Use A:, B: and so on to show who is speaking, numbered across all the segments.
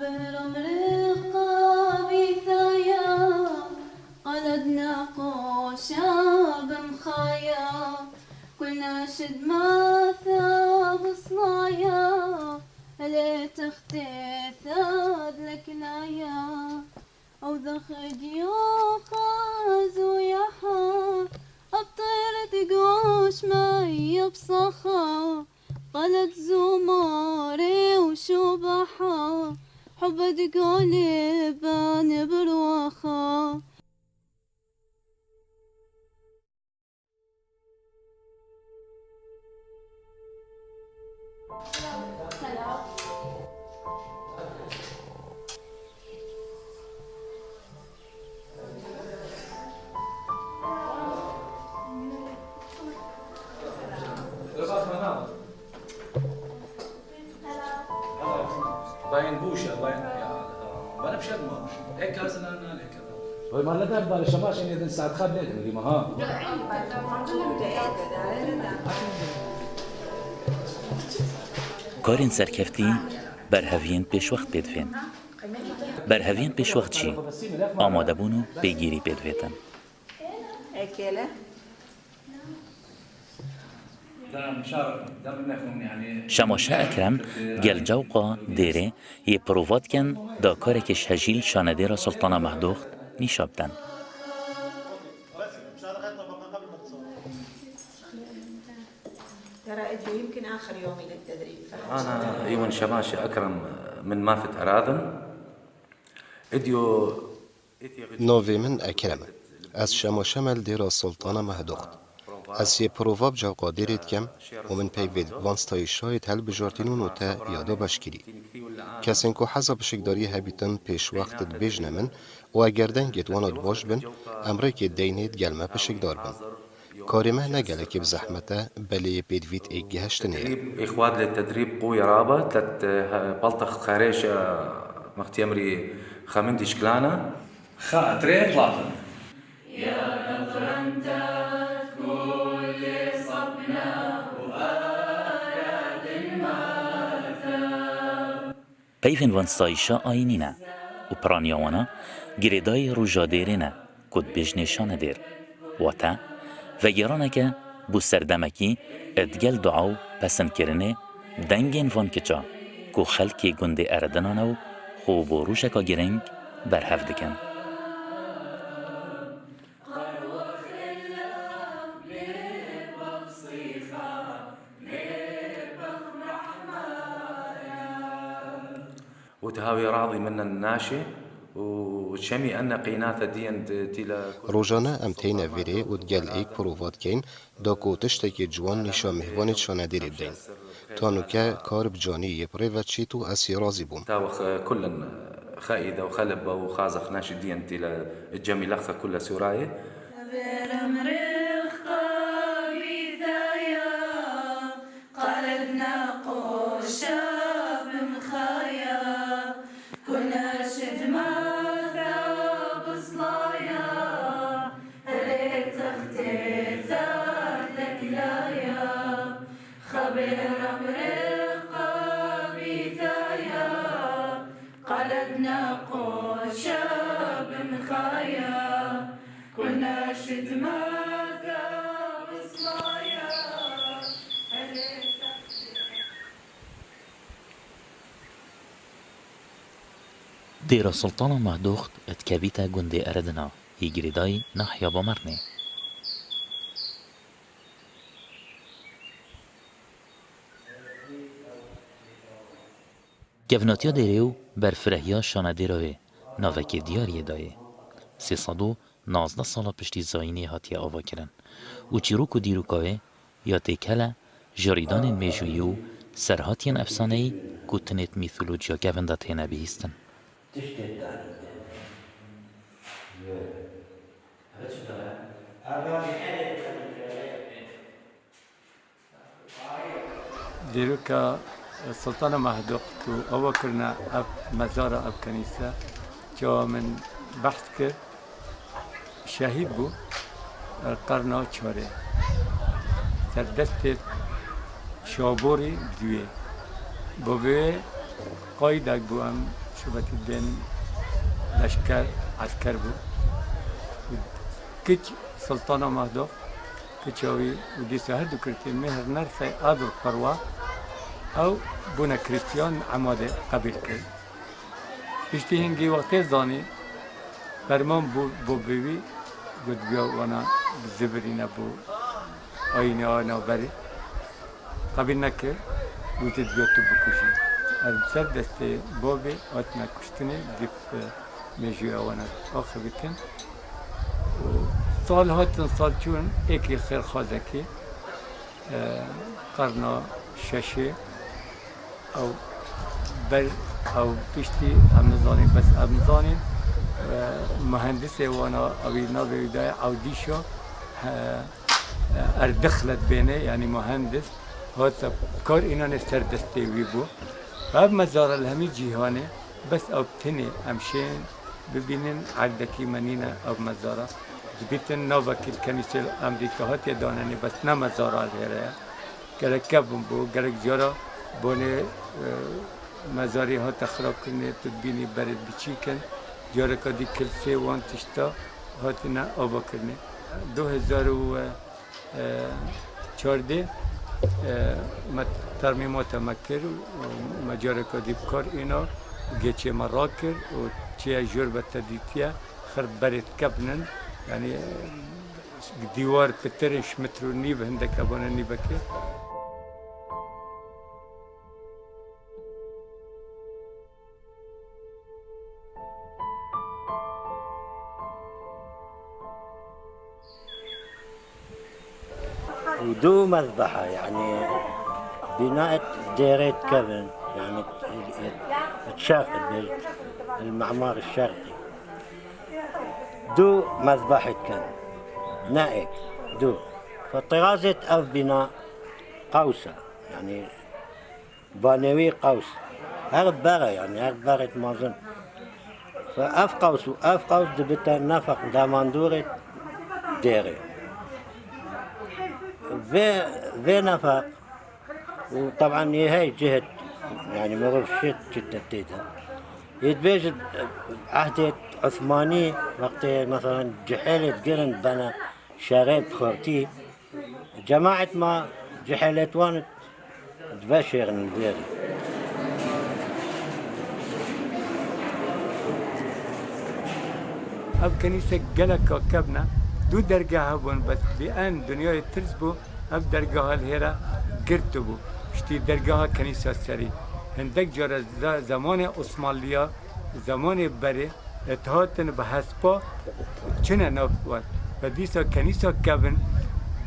A: بهرم رقابي ثايا قلدنا قوشا بمخايا كل ناشد ما ثاب صنايا ليت اختي ثاد لكنايا او ذخ ديوخاز وياها الطير تقوش مي بصخا قلت زماري وشبحا حب تقولي بان برواخا
B: باين بوشة باين بانا بشد ما هيك لازم انا هيك
C: ما لا تبدا الشماش اني اذا ساعه خدت اللي ما ها
D: کارین سرکفتی برهوین پیش وقت بدفین. برهوین پیش وقت چی؟ آماده بونو بگیری بدویتن. شماشه اکرم گل جوقا دیره یه پروفات کن دا کارکش هجیل شانده را سلطان مهدوخت نیشابدن.
E: ترى يمكن آخر يومي للتدريب.
F: أنا أيمن شماشة أكرم من مافت أراذن.
G: نوفي من أكرم از شماشمل ديرا سلطان مهدوخت از یه پروفاب جو قادرید کم ومن پیوید وانستای شاید هل بجارتینون و تا یادا بشکری کسین که حضا بشکداری هبیتن پیش وقت بیجنه من و اگردن گید واناد باش بن امره که دینید گلمه بشکدار بن کارمه نگله که بزحمته بلی بیدوید ایگی هشتنیه
F: إخوات للتدريب قوي رابة تلت بلطخ خاريشة مختيمري خامندي شكلانا
B: خاطري طلعت
A: يا نفرنتات كل صبنا وآراد الماثا
D: پیفن وانستایشا آینینه و پرانیاوانا گریدای روژادیرینه کد بجنشان دیر و تا وگرانه که بو سردمکی ادگل دعاو پسند کرنه دنگین وان کچا کو خلکی گنده اردنانو خوب و روشکا گرنگ برهف دکن.
F: وتهاوي راضي من الناشي وشمي أن قيناثة دين تيلا
G: روزانه امتینا ویره و دگل ایک پروفات کن داکو تشتکی جوان نیشا مهوانید شانه دیر بدین تانو که کار بجانی یه پریوت چیتو اسی رازی بوم
F: تاوخ كل خائدة وخلب وخازخ ناشي دين تيلا الجميلخة كلها سوراية
A: قلبنا قوشا بمخايا كنا شد ما ثاب صلايا ريت اختي زاد لك لايا خبر امرقا بثايا قلبنا قوشا بمخايا كنا شد ما ثاب صلايا
D: ديرا سلطان مهدوخت اتكابيتا گنده اردنا يجريداي نحيا بمرنه گفناتیا دیریو برفرهیا شانه دیروه ناوکی دیاری دایه 319 سالا پشتی زاینی هاتیه آوا کرن و چیروک و دیروکاوه یا تیکله جاریدان میجویو سرهاتین افسانهی کتنیت میثولوجیا گفندت هنه بیهستن
H: دیروکا سلطان مهدوخت و آوا کرنا اب مزار اب کنیسه که من بحث کرد شهید بو قرنا چاره سر دست شابوری دوی بابه قایدک بو هم شبت بين لشكر عسكر بو كيش سلطانة مهدو كيشاوي ودي سهدو كرتي مهر نرسي آدو القروة أو بونا كريستيان عمادة قبل كر اشتي هنجي وقت زاني فرمان بو بيبي قد بيا وانا بزبرينا بو آينا آنا بري قبل نكر وتدبيا تبكوشي البسر دستي بوبي واتنا كشتني ديف مجيو وانا آخر بكن سال هاتن سال چون اکی خیر خازکی قرنا ششه او بر او پشتی امزانی بس امزانی مهندس وانا اوینا بیدای عودیشو اردخلت بینه یعنی مهندس هات کار اینا نستر دستی وی بو و مزار الهمی جیهانه بس او تنی امشین ببینن عدکی منینا او مزاره دبیتن نوبك الكنيسة الأمريكا هات يدانني بس نما زارال هراء قالك كابون بو قالك زيارة بوني مزاري هات خراب كني تدبيني برد بچيكن زيارة كدي كل سي وان تشتا هاتنا آبا كرني 2014 ترميمات مكر ومجارة كدي بكار إنا جيتشي مراكر وتشي جربة تديتيا خرب برد كبنن يعني ديوار بترش متر ونيب هندك أبونا نيبكي
I: ودو مذبحة يعني بناء ديرة كفن يعني تشاغل بالمعمار الشرقي دو مذبحة كان نائك دو فطرازة أف بناء قوسة يعني بانوي قوس هربارة يعني هربارة مازن فأف قوس وأف قوس دبتا نفق داماندورة ديري في نفق وطبعا هي جهة يعني مرور شت جتتيتها يتبيج عهد عثماني وقت مثلا جحيلة قرن بنا شارات خورتي جماعة ما جحيلة وانت تبشر البير
H: أب كنيسة جلك كبنا دو درجة هبون بس بأن دنيا ترزبو أب درجة الهرا قرتبو شتي درجة كنيسة سري هندك جرى زمان عثمانية زمان بري اتهاتن بحسبا چنه نفوان و دیسا کنیسا کبن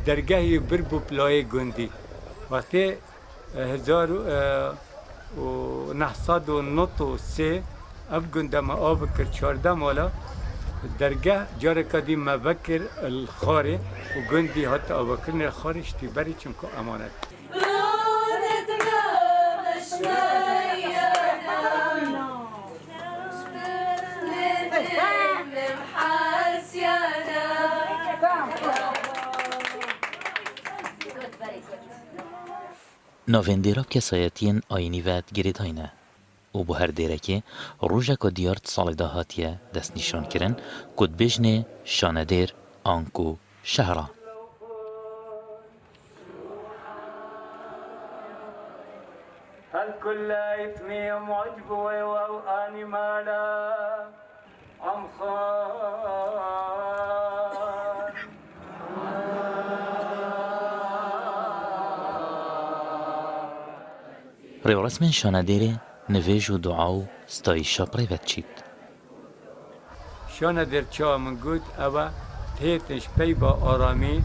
H: درگاهی بربو پلای گندی وقتی 1903 اب گنده ما آب کرد 14 مالا درگاه جاره کدی مبکر الخاره و گندی حتی آب کرن الخاره شتی بری چنکو امانت
D: ناوێندێرە کەسایەتیان ئاینیڤەت گرێداینە و بۆ هەر دێرەکێ ڕۆژێکە دیارت ساڵێدا هاتیە دەستنیشانکردن کۆتبێژنێ شانەدێر ئانک و شەهرە
H: الكل يتمي معجبه وأني مالا عمخان
D: ڕێوەڕەسمێن شانەدێرێ نوێژ و دوعا و ستایشە پڕێڤەت چیت
H: شانەدێر چاوە من گوت ئەوە تێتش پێی بە ئارامی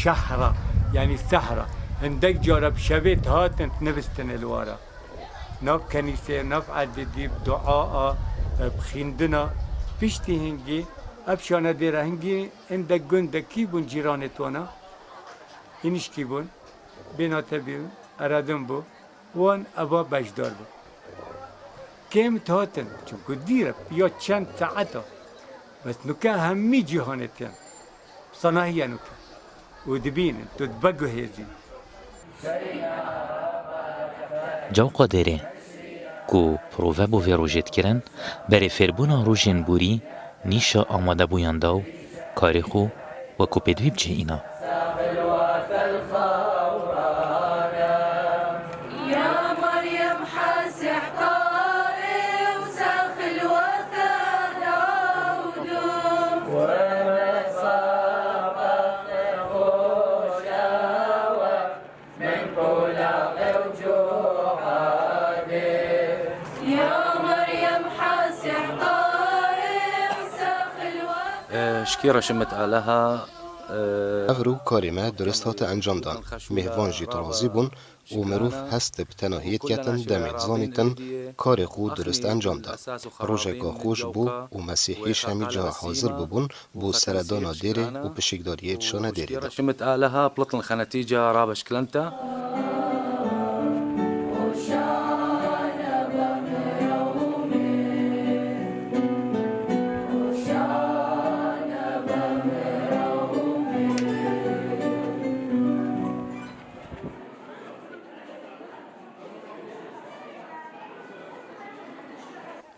H: شەهرە یعنی سەحرە هەندێک جارە شەوێت هاتن نوستن الوارە ناف کەنیسێ ناف عەدەدی دوعاء بخیندنا پشتی هنگی ئەف شانەدێرە هەنگی هەندێک گوندەکی بوون جیرانێتوانە هینیشکی بوون بێناتە بێون ئەرادن بوو وان ئەوە بەشدار بوو کێم هاتن چونکو دیرە یا چەند سەعەتە بەس نوکە هەمی جیهانێتیان سەناهیە نوکە و دبینن تو بەگوهێزی
D: جاو قادێرێ کو پرووه بو وی روژت کرن بری فربونا روژن بوری نیشا آماده بویان داو کاری خو و کو پدویب جه اینا.
F: شكيرة شمت آلها
G: افرو کاریمه درست هات انجام دان مهوان جی ترازی بون و مروف هست بتناهیت کتن دمید زانیتن کار خود درست انجام داد روژگا خوش بو و مسیحیش همی جا حاضر ببون بو سردانا دیره و پشکداریت شانه دیره داد
F: شمت آلها بلطن خنتيجة رابش كلنتا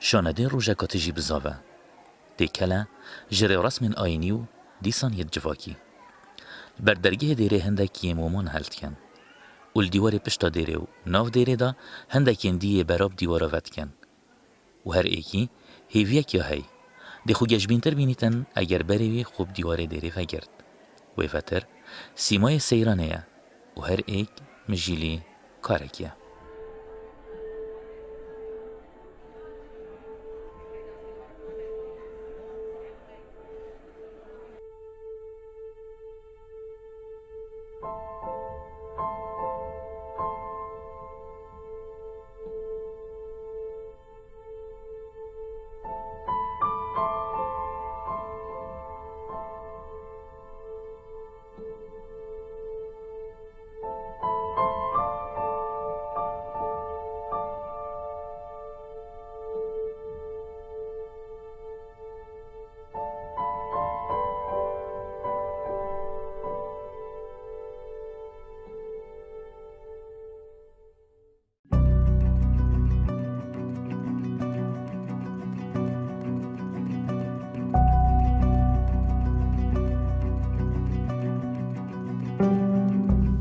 D: شانده روژکات جی بزاوه دیکلا جره رسم آینیو دیسان ید جواکی بردرگه دیره هندکی مومان هلت کن اول دیوار پشتا دیره و ناو دیره دا هندکین دیه براب دیوارا ود کن و هر ایکی هیویک یا هی دی خو گشبین تر بینیتن اگر بروی خوب دیوار دیره فگرد و فتر سیمای سیرانه و هر ایک مجیلی کارکیه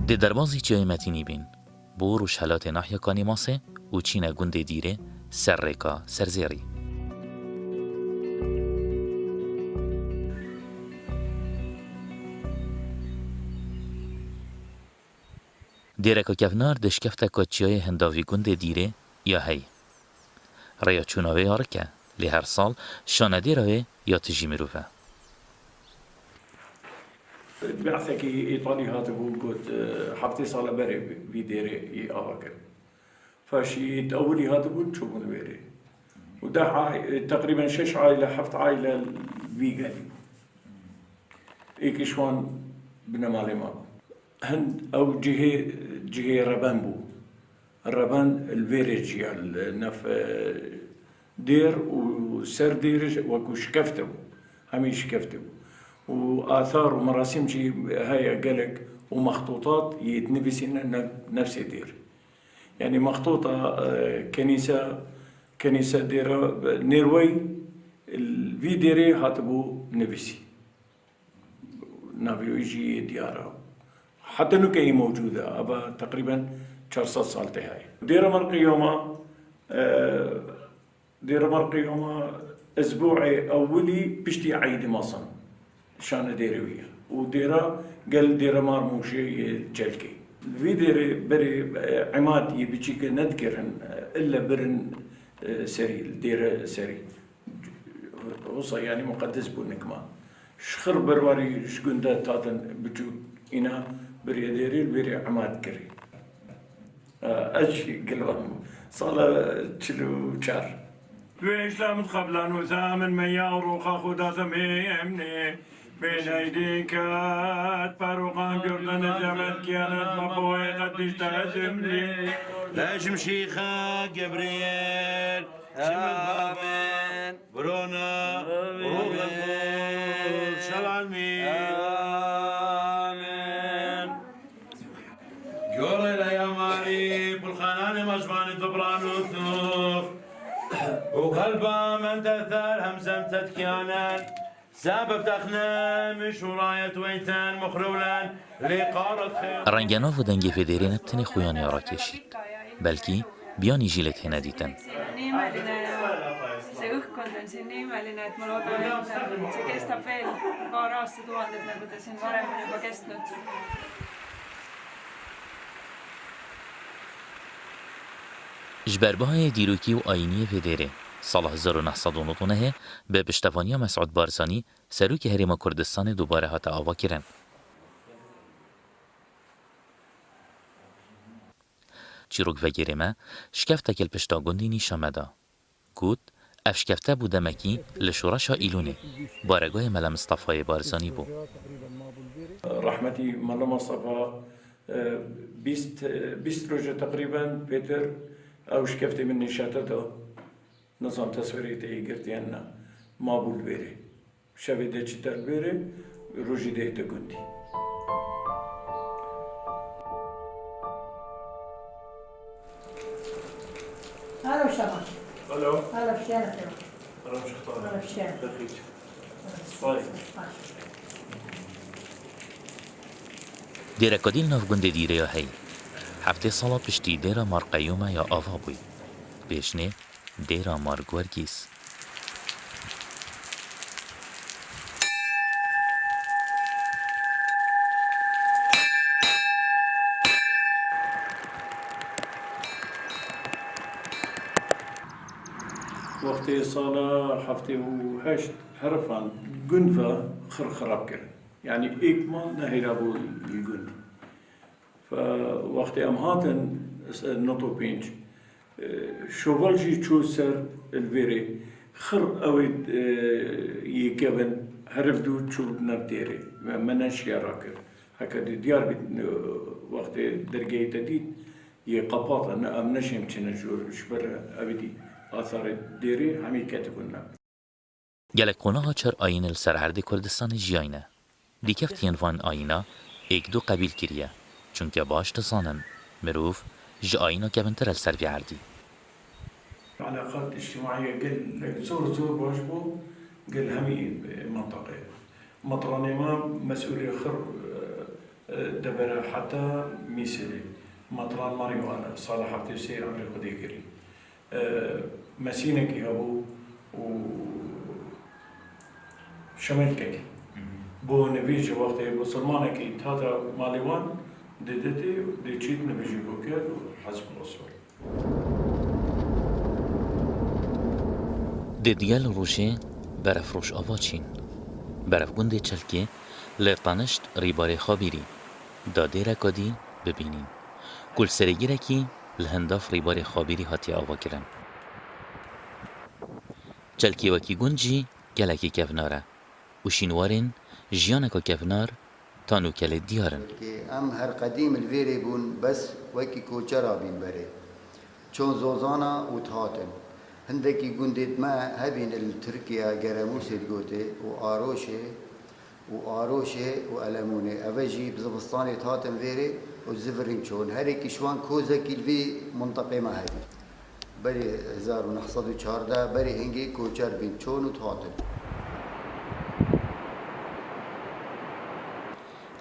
D: دی دربازی چای متینی بین بو روش حالات ناحیه کانی ماسه و چینه گنده دیره سر ریکا سرزیری دیرکا کفنار دشکفته کچیای هنداوی گنده دیره یا هی ریا چوناوه یارکه لی هر سال شانده روه یا تجی مروفه
J: بعثك إيطالي هاتبو قلت حفتي صالة بري بيديري آكل فشي أولي هاتبو تشوفون بري وده تقريبا 6 عائلة 7 عائلة فيجاني إيك شوان بنمالي ما هند أو جهة ربان بو الربان الفيريج يعني نف دير وسر دير وكوش كفتبو هميش كفتبو وآثار ومراسم شي هاي قالك ومخطوطات يتنبسين نفس دير يعني مخطوطة كنيسة ديرة نيروي الفي ديري هاتبو نبسي نافيو يجي ديارة حتى انه كي موجودة أبا تقريبا 400 سال هاي ديرة مرقي يوما أسبوعي أولي بشتي عيد مصن شان ديروية وديرة قال ديرة مارموشي جلكي في ديرة بري عماد يبيجيك نذكرن إلا برن سري ديرة سري وصا يعني مقدس بونكما شخر برواري شكوندا تاتن بجو إنا بري ديري بري عماد كري أجي قلوهم صالة تشلو شار ليش لا متقبلا وزامن ميا وروخا خدا ثميمني بين ايديك باروقان جردن جمد كيانت مبوي قديش تهزمني
K: لاش مشيخة جبريل آمين برونا روح القدس شلالمين آمين جوري يا ماري بالخنان رجمان طبران وثوق وقلبا من تثال همزم تتكيانا سبب تخنمش وراية ويتان مخرولا لقارة خير
D: ڕەنگە ناو و دەنگی فێدێرێ نەبتنێ خۆیان یاڕا کێشید بەلکی بیانی ژیلێک هێنا دیتن ji berbahayê dîrokî û ayîniyê Fêdêrê sala 1999 bi piştevaniya Mesûd Barzanî serokê Herêma Kurdistanê dubare hate avakirin. Çîrok vegerê me şikeftekê pişta gundî nîşa me da. Got ev şikefte bû demekî li şoreşa Îlûnê baregahê Mele Mistefayê Barzanî bû.
J: رحمتي ملا مصطفى 20 روجه تقريبا بيتر او شكفتي من نشاتته نظام تصويريتي قلت أنا ما بول بيري شبه ده چتر بيري روجي ده تقندي
E: هلا وشمال
J: الو
E: هلا بشيانة
J: انا مش اختار
E: هلا بشيانة
J: دقيق طيب
D: Dêrekadîl navgundê dîreya hey heftê sala piştî dêra Marqeyûma ya ava bûy. Pêşnê dêra Margwergîs.
J: وقتی سالا هفته و هشت حرفان گندفا خراب کرد يعني إكمال نهيرا بو الجند فوقت أم هاتن نطو بينج شوالجي تشوسر الفيري خر أويد يكبن هرفدو تشو نبتيري مناش يراكر هكذا ديار وقت درجة تديد يقباط أنا أم نشيم تنجور شبر أبدي آثار ديري همي كاتبونا
D: Gelek qonaha çar ayîn li ser herdê Kurdistanê jiyayne. Dîkeftiyen van ayîna êk du qebîl kiriye çunke baş dizanin mirov ji ayîna kevintir el ser vê herdî.
J: علاقات اجتماعية قل زور باش بو قل همي منطقة مطراني ما مسؤولية خر دبرة حتى ميسلي مطران ماريوانا صالح عبد السير عبد القديكري مسينة كي هبو و شمال كي بو نبيج وقت بسلمانة كي تاتا ماليوان ديدتي دي تشيت نبيجي بوكير وحسب الأصول
D: Dêdgel rojê berefroş ava çîn. Berefgundê çelkê lê tanişt rîbarê Xabîrî da dêrekadî bibînîn. Kulserêgîrekî li hindav rîbarê Xabîrî hatiye avakirin. Çelkê wekî gund jî gelekî kevnar e û şînwarên jiyaneka kevnar tanûkelê diyar in.
L: ام هر قدیم الویری بون بس وکی کوچرا بین بره چون زوزانا و تهاتن هندکی گندید ما هبین الترکیه گرموس الگوته و آروشه و علمونه اوجی بزبستان تهاتن ویری و زفرین چون هر اکی شوان کوزکی الوی منطقه ما هبین بری 1914 بری هنگی کوچر بین چون و تهاتن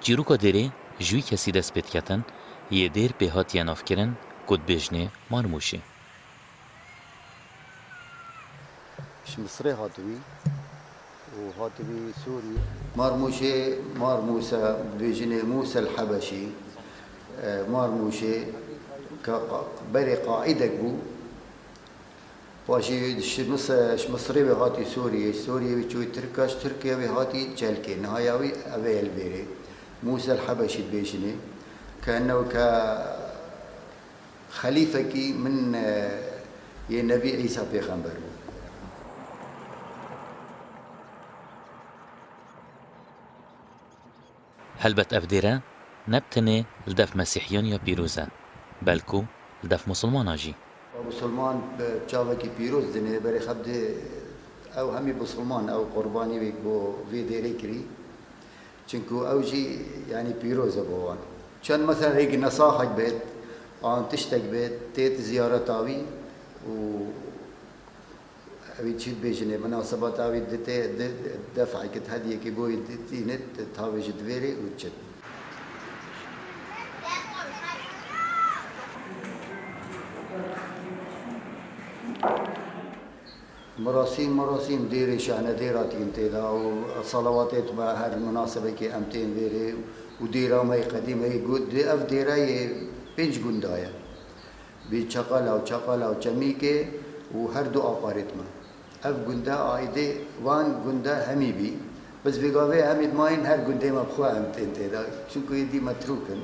D: Çîroka derê ji wî kesî dest pê diketin yê dêr pê hatiye navkirin ku dibêjne Marmûşê.
L: مصري هاتوي وهاتوي سوري مرموشي مرموسة بيجني موسى الحبشي مرموشي بري قائدك بو واشي مصري بهاتي سوريا بيجوي تركاش تركيا بهاتي جلكي نهايوي أبي البيري موسى الحبشي بيجني كأنه كخليفة من النبي عيسى بيغمبر
D: Helbet ev dêre nebtinê li dev Mesîhiyan ya pîroz e belkû li dev musulmanan jî.
L: مسلمان بچاوکی پیروز دنه برای خبد او همی مسلمان او قربانی وی بو وی دیری کری چنکو او جی یعنی پیروز بوان چون مثلا یک نصاحت بید آن تشتك بيت تيت زيارة تاوي و أبي تشيد بيجني مناسبات أبي دفع كت هدية كي بوي دينت تاوي جدويري وتشد مراسيم ديري شأن ديرات ينتهي وصلوات ما هذه المناسبة كي أمتين ديري وديرة ما قديمة يقول دي أف ديرة بينج جندايا بيتشقلا وشميكة وهردو أقارتما أف جندا عايدة وان جندا هميبي بس بيقابي هميد ماين هر جندا ما بخوا أمتين تدا شو كي دي متروكن